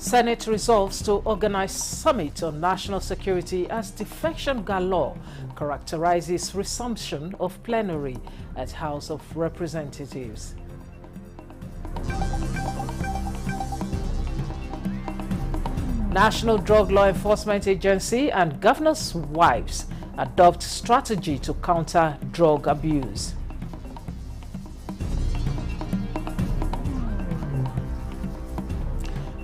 Senate resolves to organize summit on national security as defection galore characterizes resumption of plenary at House of Representatives. National Drug Law Enforcement Agency and governors' wives adopt strategy to counter drug abuse.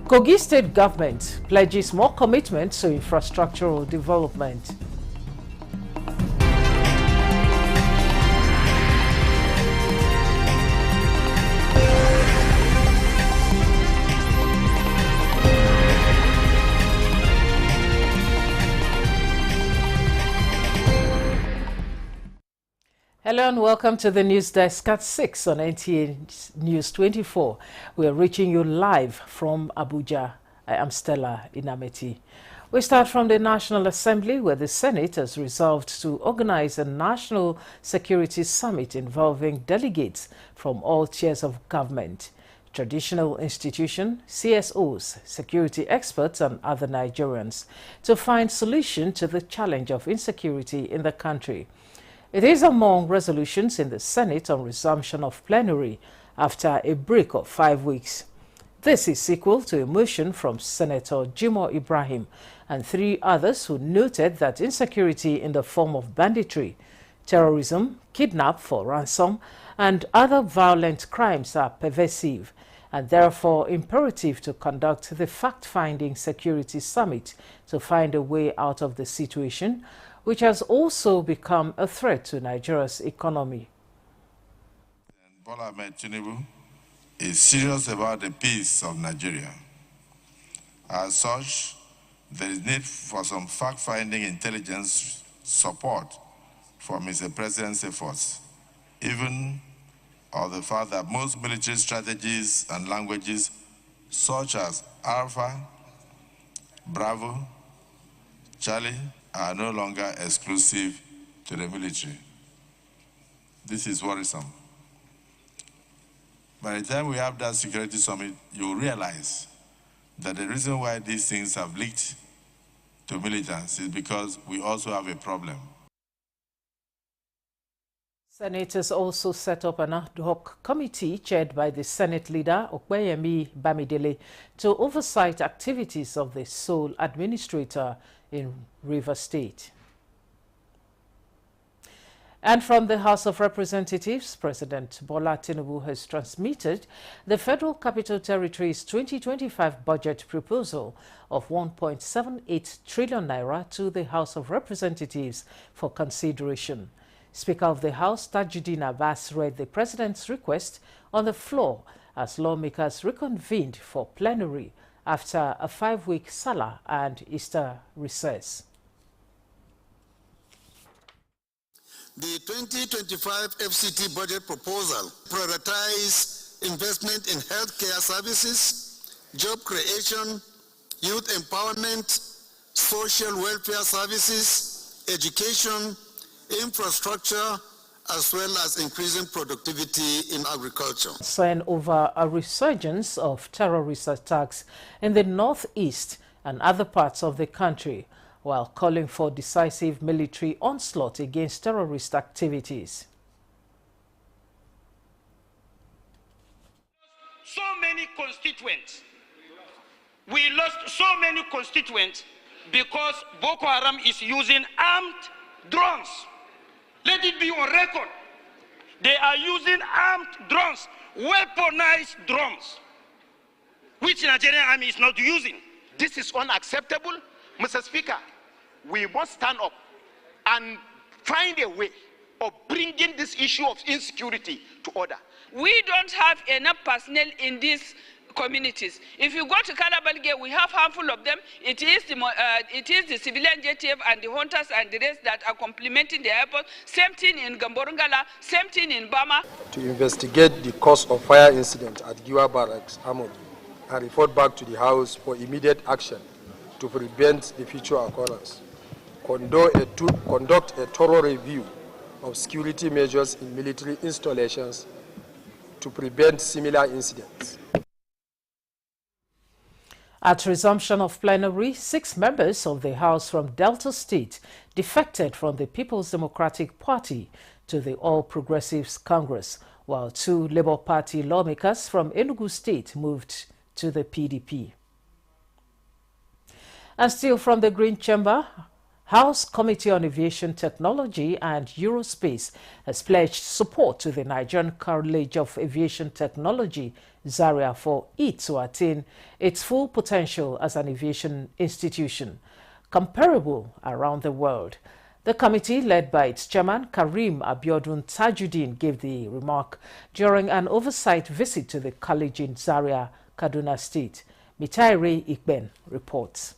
Kogi State government pledges more commitment to infrastructural development. Hello and welcome to the News Desk at 6 on NTA News 24. We are reaching you live from Abuja. I am Stella Inameti. We start from the National Assembly, where the Senate has resolved to organize a national security summit involving delegates from all tiers of government, traditional institutions, CSOs, security experts and other Nigerians to find solution to the challenge of insecurity in the country. It is among resolutions in the Senate on resumption of plenary after a break of 5 weeks. This is equal to a motion from Senator Jimoh Ibrahim and 3 others who noted that insecurity in the form of banditry, terrorism, kidnap for ransom, and other violent crimes are pervasive and therefore imperative to conduct the fact-finding security summit to find a way out of the situation, which has also become a threat to Nigeria's economy. Bola Ahmed Tinubu is serious about the peace of Nigeria. As such, there is need for some fact-finding intelligence support for Mr. President's efforts, even of the fact that most military strategies and languages such as Alpha, Bravo, Charlie, are no longer exclusive to the military. This is worrisome. By the time we have that security summit, you realize that the reason why these things have leaked to militants is because we also have a problem. Senators also set up an ad hoc committee chaired by the Senate leader, Okweyemi Bamidele, to oversight activities of the sole administrator in Rivers State. And from the House of Representatives, President Bola Tinubu has transmitted the Federal Capital Territory's 2025 budget proposal of 1.78 trillion naira to the House of Representatives for consideration. Speaker of the House, Tajuddin Abbas, read the President's request on the floor as lawmakers reconvened for plenary after a 5-week Salah and Easter recess. The 2025 FCT budget proposal prioritizes investment in healthcare services, job creation, youth empowerment, social welfare services, education, infrastructure, as well as increasing productivity in agriculture. Concern over a resurgence of terrorist attacks in the northeast and other parts of the country, while calling for decisive military onslaught against terrorist activities. So many constituents. We lost so many constituents because Boko Haram is using armed drones. Let it be on record. They are using armed drones, weaponized drones, which the Nigerian army is not using. This is unacceptable. Mr. Speaker, we must stand up and find a way of bringing this issue of insecurity to order. We don't have enough personnel in these communities. If you go to Kalabalge, we have a handful of them. It is the civilian JTF and the hunters and the rest that are complementing the airport. Same thing in Gamborungala, same thing in Bama. To investigate the cause of fire incident at Giwa Barracks, Hamod, and report back to the House for immediate action to prevent the future occurrence. Conduct a thorough review of security measures in military installations to prevent similar incidents. At resumption of plenary, 6 members of the House from Delta State defected from the People's Democratic Party to the All Progressives Congress, while 2 Labour Party lawmakers from Enugu State moved to the PDP. And still from the Green Chamber, House Committee on Aviation Technology and Aerospace has pledged support to the Nigerian College of Aviation Technology, Zaria, for it to attain its full potential as an aviation institution, comparable around the world. The committee, led by its chairman, Karim Abiodun Tajuddin, gave the remark during an oversight visit to the college in Zaria, Kaduna State. Mitaire Ikben reports.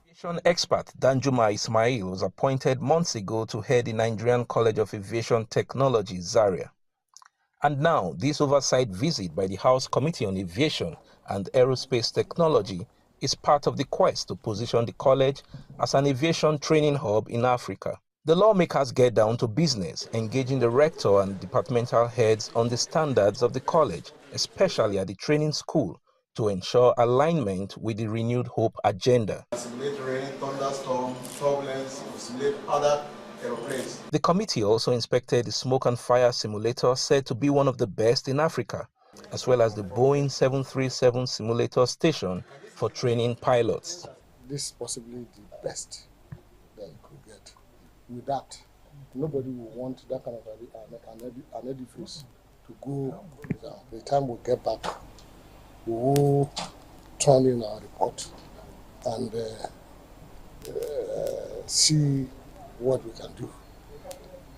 Aviation expert Danjuma Ismail was appointed months ago to head the Nigerian College of Aviation Technology, Zaria. And now, this oversight visit by the House Committee on Aviation and Aerospace Technology is part of the quest to position the college as an aviation training hub in Africa. The lawmakers get down to business, engaging the rector and departmental heads on the standards of the college, especially at the training school, to ensure alignment with the renewed hope agenda. Simulate rain, thunderstorm, turbulence, simulate other aeroplanes. The committee also inspected the smoke and fire simulator, said to be one of the best in Africa, as well as the Boeing 737 simulator station for training pilots. This is possibly the best that you could get. With that, nobody will want that kind of an edifice to go down. By the time we get back, we will turn in our report and see what we can do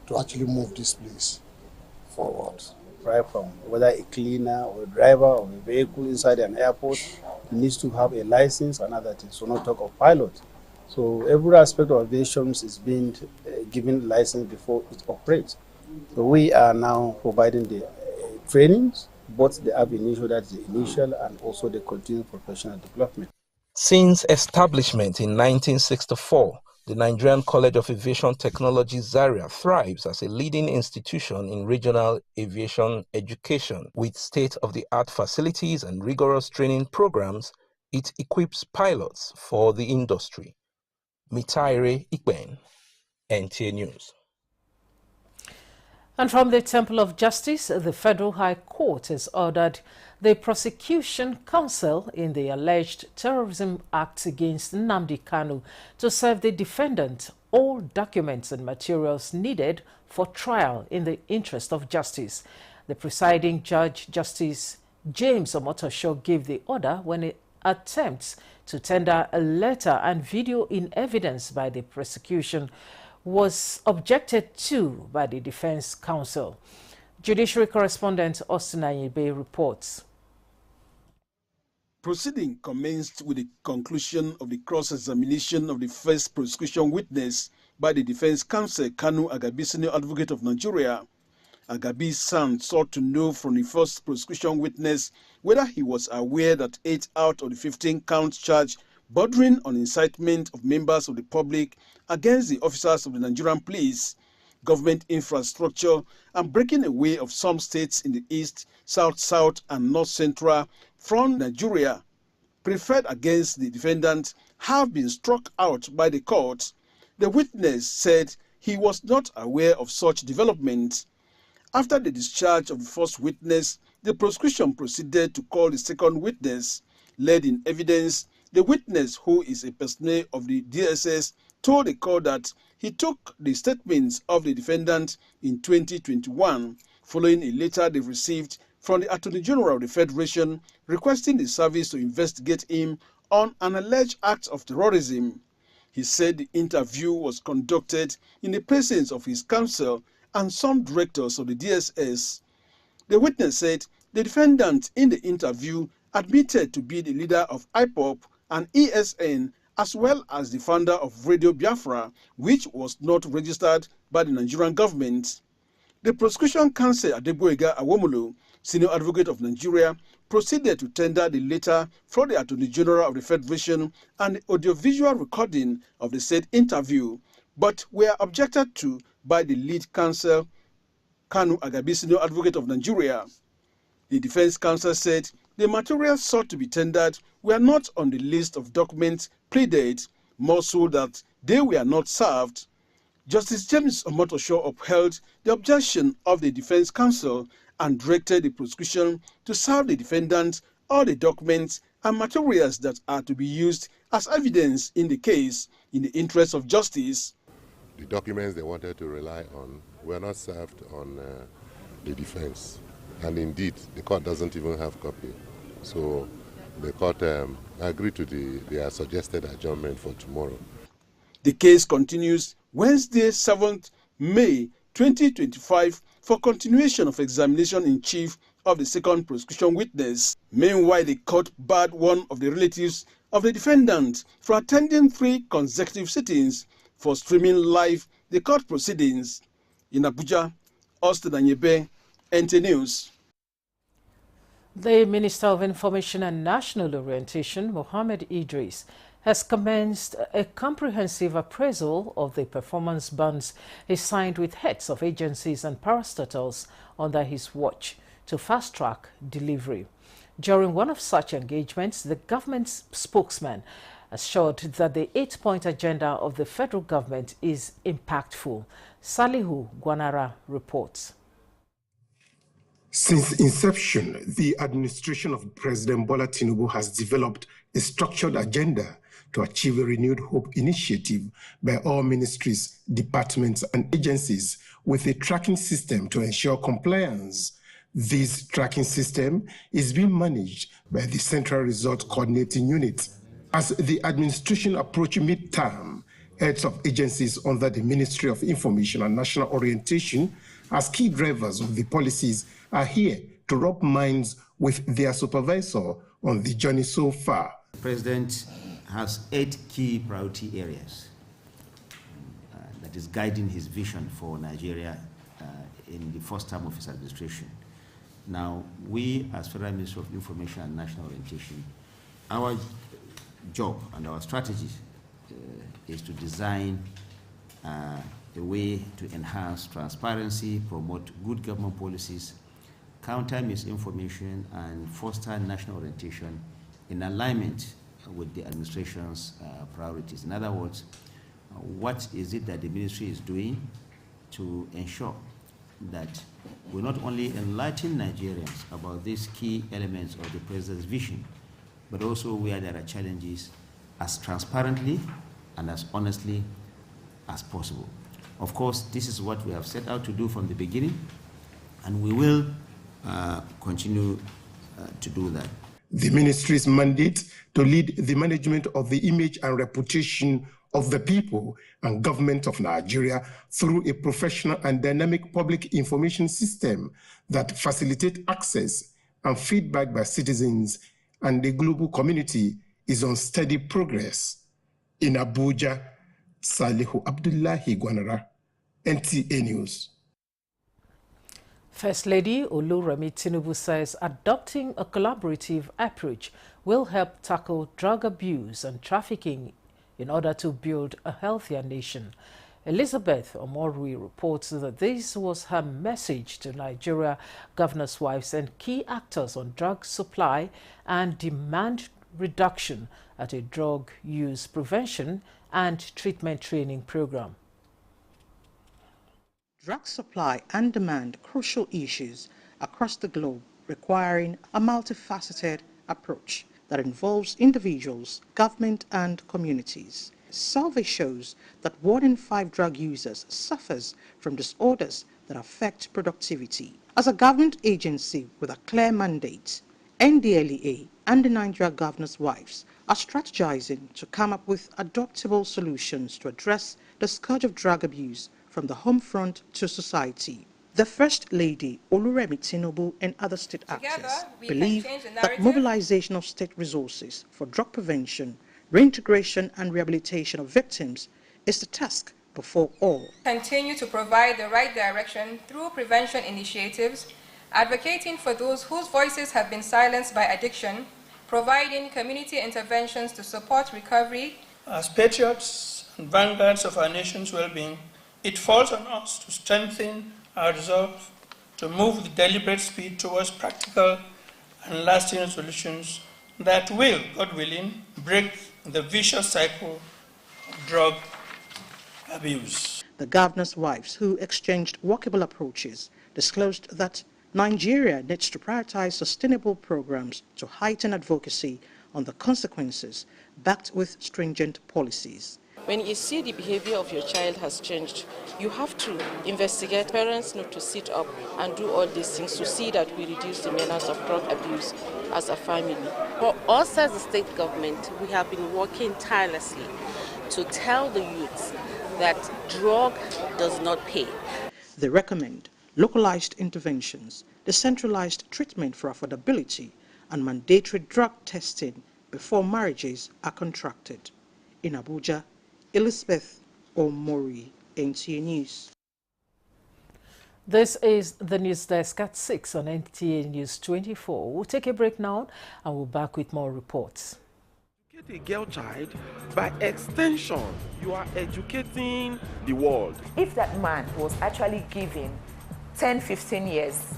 to actually move this place forward. Right from whether a cleaner or a driver or a vehicle inside an airport needs to have a license and other things, so not talk of pilot. So every aspect of aviation is being given license before it operates. So we are now providing the trainings, both the ab initio, that's the initial, and also the continued professional development. Since establishment in 1964, the Nigerian College of Aviation Technology, Zaria, thrives as a leading institution in regional aviation education. With state-of-the-art facilities and rigorous training programs, it equips pilots for the industry. Mitaire Ikben, NTA News. And from the Temple of Justice, the Federal High Court has ordered the Prosecution Counsel in the alleged terrorism acts against Nnamdi Kanu to serve the defendant all documents and materials needed for trial in the interest of justice. The presiding judge, Justice James Omotosho, gave the order when it attempts to tender a letter and video in evidence by the prosecution was objected to by the defense counsel. Judiciary correspondent Austin Ayibe reports. Proceeding commenced with the conclusion of the cross-examination of the first prosecution witness by the defense counsel, Kanu Agabi, Senior Advocate of Nigeria. Agabi's son sought to know from the first prosecution witness whether he was aware that 8 out of the 15 counts charged bordering on incitement of members of the public against the officers of the Nigerian police, government infrastructure, and breaking away of some states in the east, south, and north-central from Nigeria, preferred against the defendant, have been struck out by the court. The witness said he was not aware of such development. After the discharge of the first witness, the prosecution proceeded to call the second witness. Led in evidence, the witness, who is a personnel of the DSS, told the court that he took the statements of the defendant in 2021, following a letter they received from the Attorney General of the Federation requesting the service to investigate him on an alleged act of terrorism. He said the interview was conducted in the presence of his counsel and some directors of the DSS. The witness said the defendant in the interview admitted to be the leader of IPOP and ESN, as well as the founder of Radio Biafra, which was not registered by the Nigerian government. The prosecution counsel, Adegboyega Awomolo, Senior Advocate of Nigeria, proceeded to tender the letter from the Attorney General of the Federation and the audiovisual recording of the said interview, but were objected to by the lead counsel, Kanu Agabi, Senior Advocate of Nigeria. The defense counsel said the materials sought to be tendered were not on the list of documents pleaded, more so that they were not served. Justice James Omotosho upheld the objection of the defense counsel and directed the prosecution to serve the defendant all the documents and materials that are to be used as evidence in the case in the interest of justice. The documents they wanted to rely on were not served on the defense. And indeed, the court doesn't even have copy. So the court agreed to their suggested adjournment for tomorrow. The case continues Wednesday, 7th May 2025 for continuation of examination in chief of the second prosecution witness. Meanwhile, the court barred one of the relatives of the defendant from attending 3 consecutive sittings for streaming live the court proceedings. In Abuja, Austin Anyebe, NT News. The Minister of Information and National Orientation, Mohammed Idris, has commenced a comprehensive appraisal of the performance bonds he signed with heads of agencies and parastatals under his watch to fast-track delivery. During one of such engagements, the government's spokesman assured that the 8-point agenda of the federal government is impactful. Salihu Gwanara reports. Since inception, the administration of President Bola Tinubu has developed a structured agenda to achieve a renewed hope initiative by all ministries, departments, and agencies with a tracking system to ensure compliance. This tracking system is being managed by the Central Result Coordinating Unit. As the administration approaches mid-term, heads of agencies under the Ministry of Information and National Orientation, as key drivers of the policies, are here to rub minds with their supervisor on the journey so far. The President has 8 key priority areas that is guiding his vision for Nigeria in the first term of his administration. Now, we as Federal Ministry of Information and National Orientation, our job and our strategy is to design a way to enhance transparency, promote good government policies, counter misinformation, and foster national orientation in alignment with the administration's priorities. In other words, what is it that the ministry is doing to ensure that we not only enlighten Nigerians about these key elements of the President's vision, but also where there are challenges as transparently and as honestly as possible. Of course, this is what we have set out to do from the beginning, and we will continue to do that. The ministry's mandate to lead the management of the image and reputation of the people and government of Nigeria through a professional and dynamic public information system that facilitates access and feedback by citizens and the global community is on steady progress. In Abuja, Salihu Abdullahi Gwanara, NTA News. First Lady Oluremi Tinubu says adopting a collaborative approach will help tackle drug abuse and trafficking in order to build a healthier nation. Elizabeth Omorui reports that this was her message to Nigeria governors' wives and key actors on drug supply and demand reduction at a drug use prevention and treatment training program. Drug supply and demand crucial issues across the globe requiring a multifaceted approach that involves individuals, government and communities. Survey shows that 1 in 5 drug users suffers from disorders that affect productivity. As a government agency with a clear mandate, NDLEA and the Nigeria Governors' Wives are strategizing to come up with adoptable solutions to address the scourge of drug abuse from the home front to society. The First Lady, Oluremi Tinubu, and other state actors believe that mobilization of state resources for drug prevention, reintegration and rehabilitation of victims is the task before all. Continue to provide the right direction through prevention initiatives, advocating for those whose voices have been silenced by addiction, providing community interventions to support recovery. As patriots and vanguards of our nation's well-being, it falls on us to strengthen our resolve to move with deliberate speed towards practical and lasting solutions that will, God willing, break the vicious cycle of drug abuse. The governor's wives, who exchanged workable approaches, disclosed that Nigeria needs to prioritize sustainable programs to heighten advocacy on the consequences, backed with stringent policies. When you see the behavior of your child has changed, you have to investigate. Parents need to sit up and do all these things to see that we reduce the menace of drug abuse as a family. For us as a state government, we have been working tirelessly to tell the youths that drug does not pay. They recommend localized interventions, decentralized treatment for affordability, and mandatory drug testing before marriages are contracted. In Abuja, Elizabeth Omori, NTA News. This is the News Desk at 6 on NTA News 24. We'll take a break now and we'll be back with more reports. Educate a girl child, by extension, you are educating the world. If that man was actually given 10, 15 years,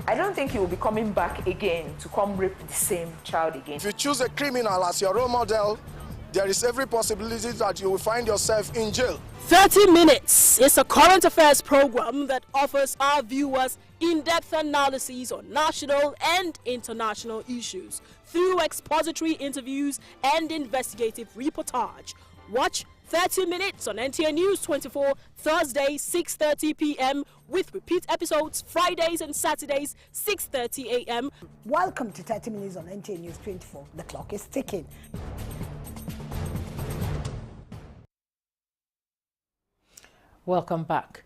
I don't think he will be coming back again to come rape the same child again. If you choose a criminal as your role model, there is every possibility that you will find yourself in jail. 30 Minutes is a current affairs program that offers our viewers in-depth analyses on national and international issues through expository interviews and investigative reportage. Watch 30 Minutes on NTA News 24, Thursday, 6:30 p.m. with repeat episodes Fridays and Saturdays, 6:30 a.m. Welcome to 30 Minutes on NTA News 24. The clock is ticking. Welcome back.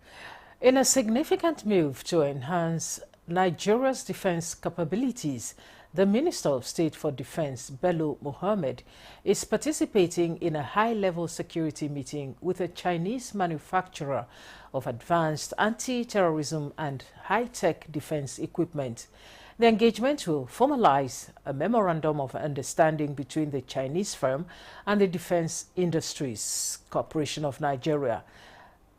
In a significant move to enhance Nigeria's defense capabilities, the Minister of State for Defense, Bello Mohammed, is participating in a high-level security meeting with a Chinese manufacturer of advanced anti-terrorism and high-tech defense equipment. The engagement will formalize a memorandum of understanding between the Chinese firm and the Defense Industries Corporation of Nigeria.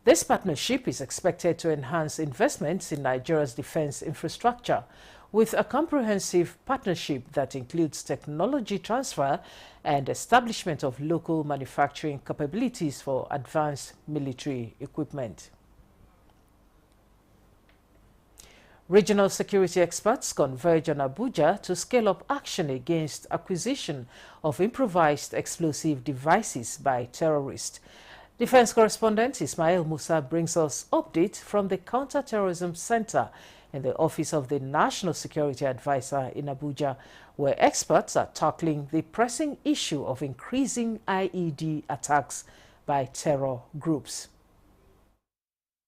This partnership is expected to enhance investments in Nigeria's defense infrastructure, with a comprehensive partnership that includes technology transfer and establishment of local manufacturing capabilities for advanced military equipment. Regional security experts converge on Abuja to scale up action against acquisition of improvised explosive devices by terrorists. Defense correspondent Ismail Musa brings us update from the Counter-Terrorism Center in the Office of the National Security Advisor in Abuja, where experts are tackling the pressing issue of increasing IED attacks by terror groups.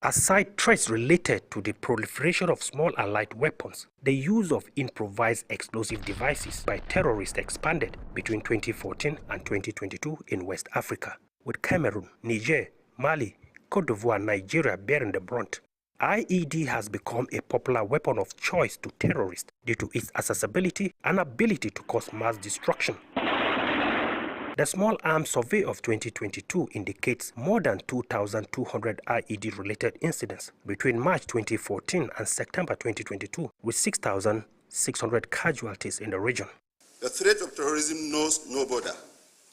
Aside threats related to the proliferation of small and light weapons, the use of improvised explosive devices by terrorists expanded between 2014 and 2022 in West Africa, with Cameroon, Niger, Mali, Cote d'Ivoire, and Nigeria bearing the brunt. IED has become a popular weapon of choice to terrorists due to its accessibility and ability to cause mass destruction. The Small Arms Survey of 2022 indicates more than 2,200 IED-related incidents between March 2014 and September 2022, with 6,600 casualties in the region. The threat of terrorism knows no border,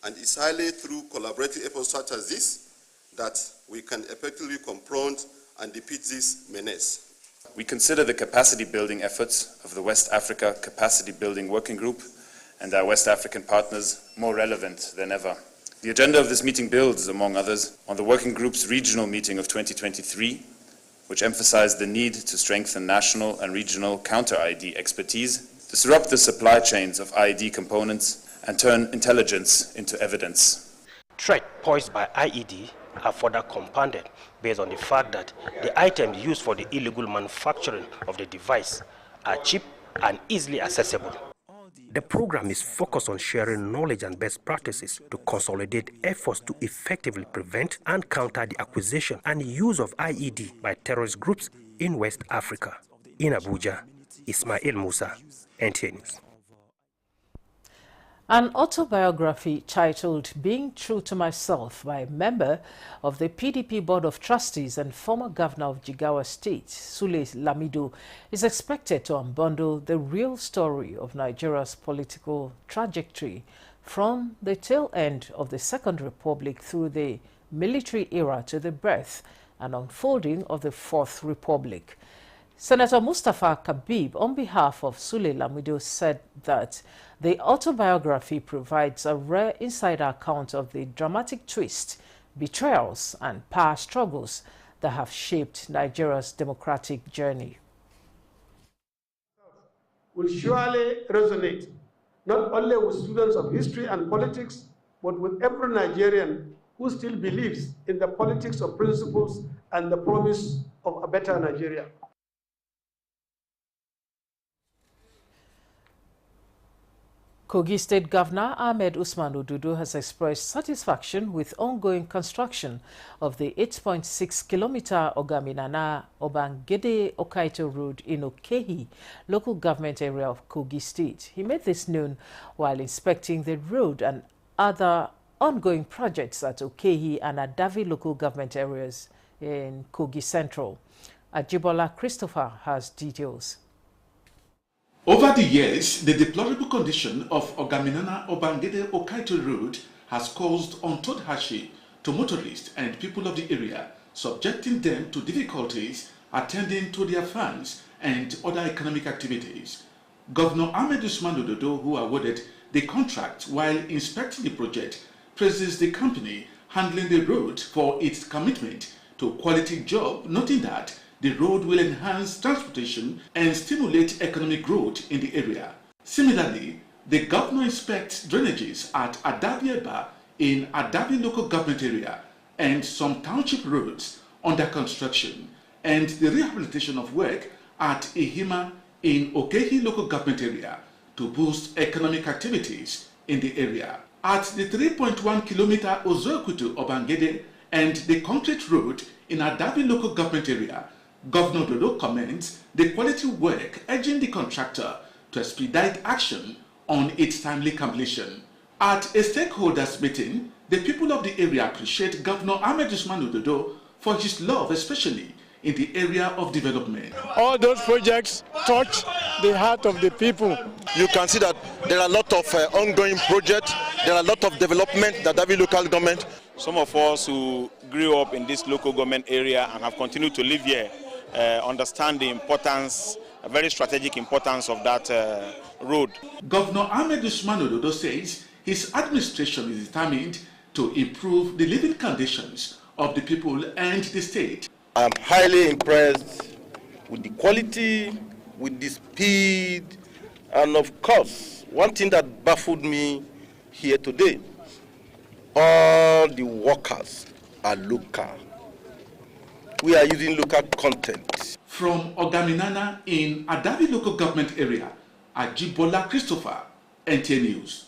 and it's highly through collaborative efforts such as this that we can effectively confront and defeat this menace. We consider the capacity building efforts of the West Africa Capacity Building Working Group and our West African partners more relevant than ever. The agenda of this meeting builds, among others, on the Working Group's regional meeting of 2023, which emphasized the need to strengthen national and regional counter-IED expertise, disrupt the supply chains of IED components, and turn intelligence into evidence. Threats posed by IED are further compounded based on the fact that the items used for the illegal manufacturing of the device are cheap and easily accessible. The program is focused on sharing knowledge and best practices to consolidate efforts to effectively prevent and counter the acquisition and use of IED by terrorist groups in West Africa. In Abuja, Ismail Musa, NTA News. An autobiography titled Being True to Myself by a member of the PDP Board of Trustees and former governor of Jigawa State, Sule Lamido, is expected to unbundle the real story of Nigeria's political trajectory from the tail end of the Second Republic through the military era to the birth and unfolding of the Fourth Republic. Senator Mustafa Kabib, on behalf of Sule Lamido, said that the autobiography provides a rare insider account of the dramatic twists, betrayals, and power struggles that have shaped Nigeria's democratic journey. Will surely resonate not only with students of history and politics, but with every Nigerian who still believes in the politics of principles and the promise of a better Nigeria. Kogi State Governor Ahmed Usman Ododo has expressed satisfaction with ongoing construction of the 8.6-kilometer Ogaminana-Obangede-Okaito Road in Okehi, local government area of Kogi State. He made this known while inspecting the road and other ongoing projects at Okehi and Adavi local government areas in Kogi Central. Ajibola Christopher has details. Over the years, the deplorable condition of Ogaminana-Obangede-Okaito Road has caused untold hardship to motorists and people of the area, subjecting them to difficulties attending to their farms and other economic activities. Governor Ahmed Usman Ododo, who awarded the contract while inspecting the project, praises the company handling the road for its commitment to quality job, noting that the road will enhance transportation and stimulate economic growth in the area. Similarly, the governor inspects drainages at Adabi-Eba in Adabi local government area and some township roads under construction, and the rehabilitation of work at Ehima in Okehi local government area to boost economic activities in the area. At the 3.1-kilometer Ozoekutu-Obangede and the concrete road in Adabi local government area, Governor Ododo commends the quality work, urging the contractor to expedite action on its timely completion. At a stakeholders meeting, the people of the area appreciate Governor Ahmed Usman Ododo for his love, especially in the area of development. All those projects touch the heart of the people. You can see that there are a lot of ongoing projects, there are a lot of development that every local government. Some of us who grew up in this local government area and have continued to live here understand the importance, a very strategic importance of that road. Governor Ahmed Usman Ododo says his administration is determined to improve the living conditions of the people and the state. I'm highly impressed with the quality, with the speed, and of course, one thing that baffled me here today, all the workers are local. We are using local content. From Ogaminana in Adabi local government area, Ajibola Christopher, NTA News.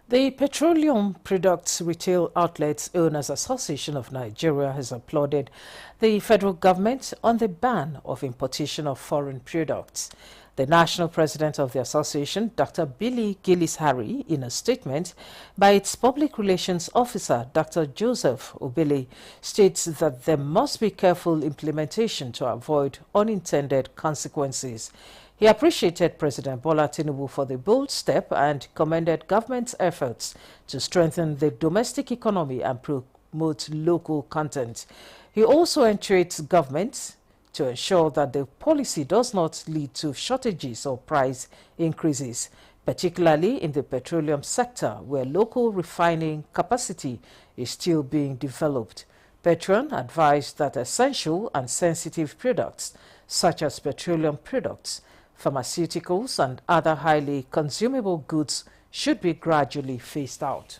The Petroleum Products Retail Outlets Owners Association of Nigeria has applauded the federal government on the ban of importation of foreign products. The national president of the association, Dr. Billy Gillis-Harry, in a statement by its public relations officer, Dr. Joseph Obele, states that there must be careful implementation to avoid unintended consequences. He appreciated President Bola Tinubu for the bold step and commended government's efforts to strengthen the domestic economy and promote local content. He also encouraged government to ensure that the policy does not lead to shortages or price increases, particularly in the petroleum sector where local refining capacity is still being developed. Petron advised that essential and sensitive products such as petroleum products, pharmaceuticals and other highly consumable goods should be gradually phased out.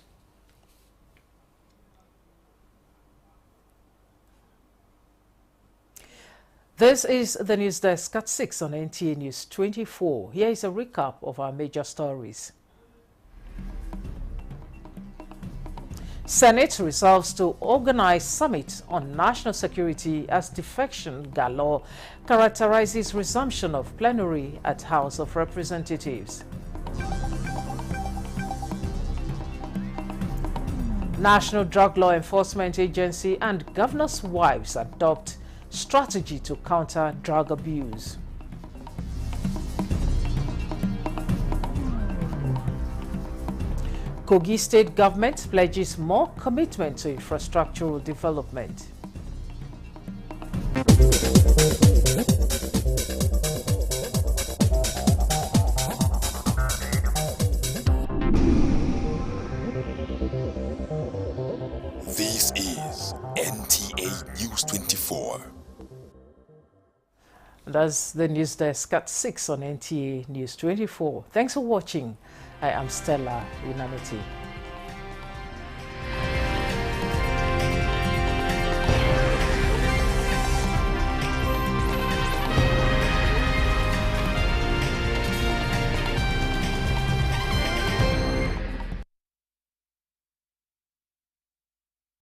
This is the News Desk at 6 on NTA News 24. Here is a recap of our major stories. Senate resolves to organize summit on national security as defection galore characterizes resumption of plenary at House of Representatives. National Drug Law Enforcement Agency and governors' wives adopt strategy to counter drug abuse. Kogi State Government pledges more commitment to infrastructural development. This is NTA News 24. That's the news desk at 6 on NTA News 24. Thanks for watching. I am Stella Inamiti.